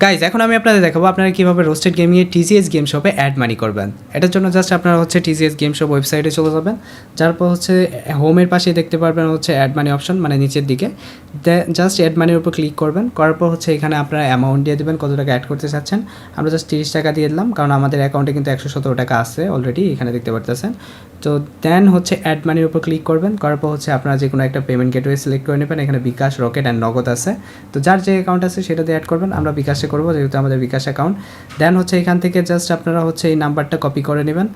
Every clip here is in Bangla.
গাইজ এখন আমি আপনাদের দেখাবো আপনারা কীভাবে রোস্টেড গেমিংয়ে টিজিএস গেম শপে অ্যাড মানি করবেন। এটার জন্য জাস্ট আপনারা হচ্ছে টিজিএস গেম শপ ওয়েবসাইটে চলে যাবেন, যার পর হচ্ছে হোমের পাশে দেখতে পারবেন হচ্ছে অ্যাড মানি অপশন, মানে নিচের দিকে জাস্ট অ্যাড মানির উপর ক্লিক করবেন। করার পর হচ্ছে এখানে আপনারা অ্যামাউন্ট দিয়ে দেবেন, কত টাকা অ্যাড করতে চাচ্ছেন। আমরা জাস্ট 30 টাকা দিয়ে দিলাম, কারণ আমাদের অ্যাকাউন্টে কিন্তু 117 টাকা আছে অলরেডি, এখানে দেখতে পারতেছেন। তো দেন হচ্ছে অ্যাড মানির উপর ক্লিক করবেন। করার পর হচ্ছে আপনারা যে কোনো একটা পেমেন্ট গেটওয়ে সিলেক্ট করে নেবেন। এখানে বিকাশ, রকেট অ্যান্ড নগদ আছে, তো যার যে অ্যাকাউন্ট আছে সেটা দিয়ে অ্যাড করবেন। আমরা বিকাশে করবো যেহেতু আমাদের বিকাশ অ্যাকাউন্ট। দেন হচ্ছে এখান থেকে জাস্ট আপনারা হচ্ছে এই নাম্বারটা কপি করে নেবেন।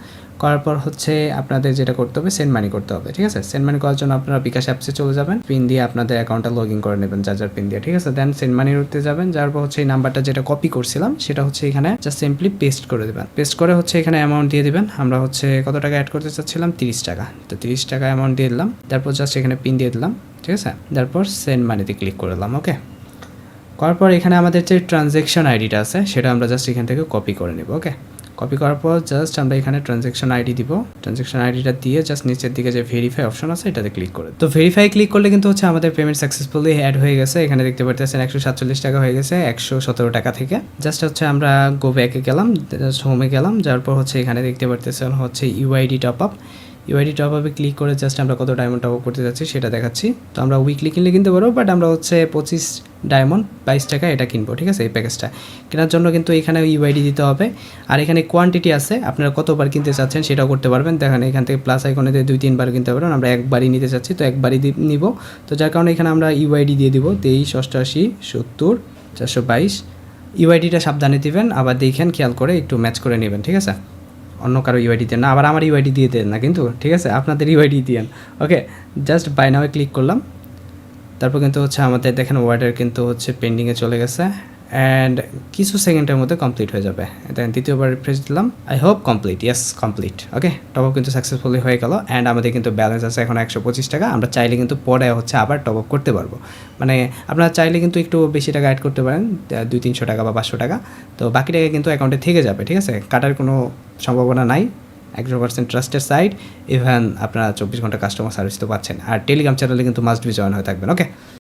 করার পর হচ্ছে আপনাদের যেটা করতে হবে সেন্ড মানি করতে হবে, ঠিক আছে। সেন্ড মানি করার জন্য আপনারা বিকাশ অ্যাপসে চলে যাবেন, পিন দিয়ে আপনাদের অ্যাকাউন্টটা লগ ইন করে নেবেন যার পিন দিয়ে, ঠিক আছে। দেন সেন্ড মানির উঠতে যাবেন, যার পর হচ্ছে এই নাম্বারটা যেটা কপি করছিলাম সেটা হচ্ছে এখানে জাস্ট সিম্পলি পেস্ট করে দেবেন। পেস্ট করে হচ্ছে এখানে অ্যামাউন্ট দিয়ে দেবেন। আমরা হচ্ছে কত টাকা অ্যাড করতে চাচ্ছিলাম, 30 টাকা, তো 30 টাকা অ্যামাউন্ট দিয়ে দিলাম। তারপর জাস্ট এখানে পিন দিয়ে দিলাম, ঠিক আছে। তারপর সেন্ড মানিতে ক্লিক করে দিলাম, ওকে। করার পর এখানে আমাদের যে ট্রানজ্যাকশন আইডিটা আছে সেটা আমরা জাস্ট এখান থেকে কপি করে নেব, ওকে। কপি করার পর জাস্ট আমরা এখানে ট্রানজ্যাকশন আইডি দিব। ট্রানজ্যাকশন আইডিটা দিয়ে জাস্ট নিচের দিকে যে ভেরিফাই অপশন আছে এটাতে ক্লিক করে, তো ভেরিফাই ক্লিক করলে কিন্তু হচ্ছে আমাদের পেমেন্ট সাকসেসফুলি অ্যাড হয়ে গেছে। এখানে দেখতে পাচ্ছেন 147 টাকা হয়ে গেছে 117 টাকা থেকে। জাস্ট হচ্ছে আমরা গো ব্যাকে গেলাম, জাস্ট হোমে গেলাম, যার পর হচ্ছে এখানে দেখতে পাচ্ছেন হচ্ছে UID top up. UID top আপে ক্লিক করে জাস্ট আমরা কত ডায়মন্ড টপ আপ করতে যাচ্ছি সেটা দেখাচ্ছি। তো আমরা উইকলি কিনলে কিনতে পারবো, বাট আমরা হচ্ছে 25 ডায়মন্ড 22 টাকা এটা কিনবো, ঠিক আছে। এই প্যাকেজটা কেনার জন্য কিন্তু এখানে ইউআইডি দিতে হবে। আর এখানে কোয়ান্টিটি আছে, আপনারা কতবার কিনতে চাচ্ছেন সেটাও করতে পারবেন। দেখেন এখান থেকে প্লাস আইকনে দিয়ে 2-3 বার কিনতে পারবেন। আমরা একবারই নিতে চাচ্ছি, তো একবারই নিব। তো যার কারণে এখানে আমরা ইউআইডি দিয়ে দিব 23 88 70 422। ইউআইডিটা সাবধানে দিবেন, আবার দেখেন খেয়াল করে একটু ম্যাচ করে নেবেন, ঠিক আছে। অন্য কারো ইউআইডি দেন না, আবার আমার ইউআইডি দিয়ে দেন না কিন্তু, ঠিক আছে। আপনাদের ইউআইডি দিয়েন, ওকে। জাস্ট বাই নাও ক্লিক করলাম। তারপর কিন্তু হচ্ছে আমাদের দেখেন ওয়ার্ডার কিন্তু হচ্ছে পেন্ডিংয়ে চলে গেছে অ্যান্ড কিছু সেকেন্ডের মধ্যে কমপ্লিট হয়ে যাবে। দেন দ্বিতীয়বার রিফ্রেশ দিলাম, I hope complete, yes complete, okay. Top up কিন্তু সাকসেসফুলি হয়ে গেল অ্যান্ড আমাদের কিন্তু ব্যালেন্স আছে এখন 125 টাকা। আমরা চাইলে কিন্তু পরে হচ্ছে আবার টপ আপ করতে পারবো, মানে আপনারা চাইলে কিন্তু একটু বেশি টাকা অ্যাড করতে পারেন, 200-300 টাকা বা 500 টাকা। তো বাকি টাকা কিন্তু অ্যাকাউন্টে থেকে যাবে, ঠিক আছে। কাটার কোনো সম্ভাবনা নাই। 100% ট্রাস্টেড সাইট, ইভেন আপনারা 24 ঘন্টা কাস্টমার সার্ভিস তো পাচ্ছেন। আর টেলিগ্রাম চ্যানেলে কিন্তু মাস্ট বি জয়েন হয়ে থাকবেন, ওকে।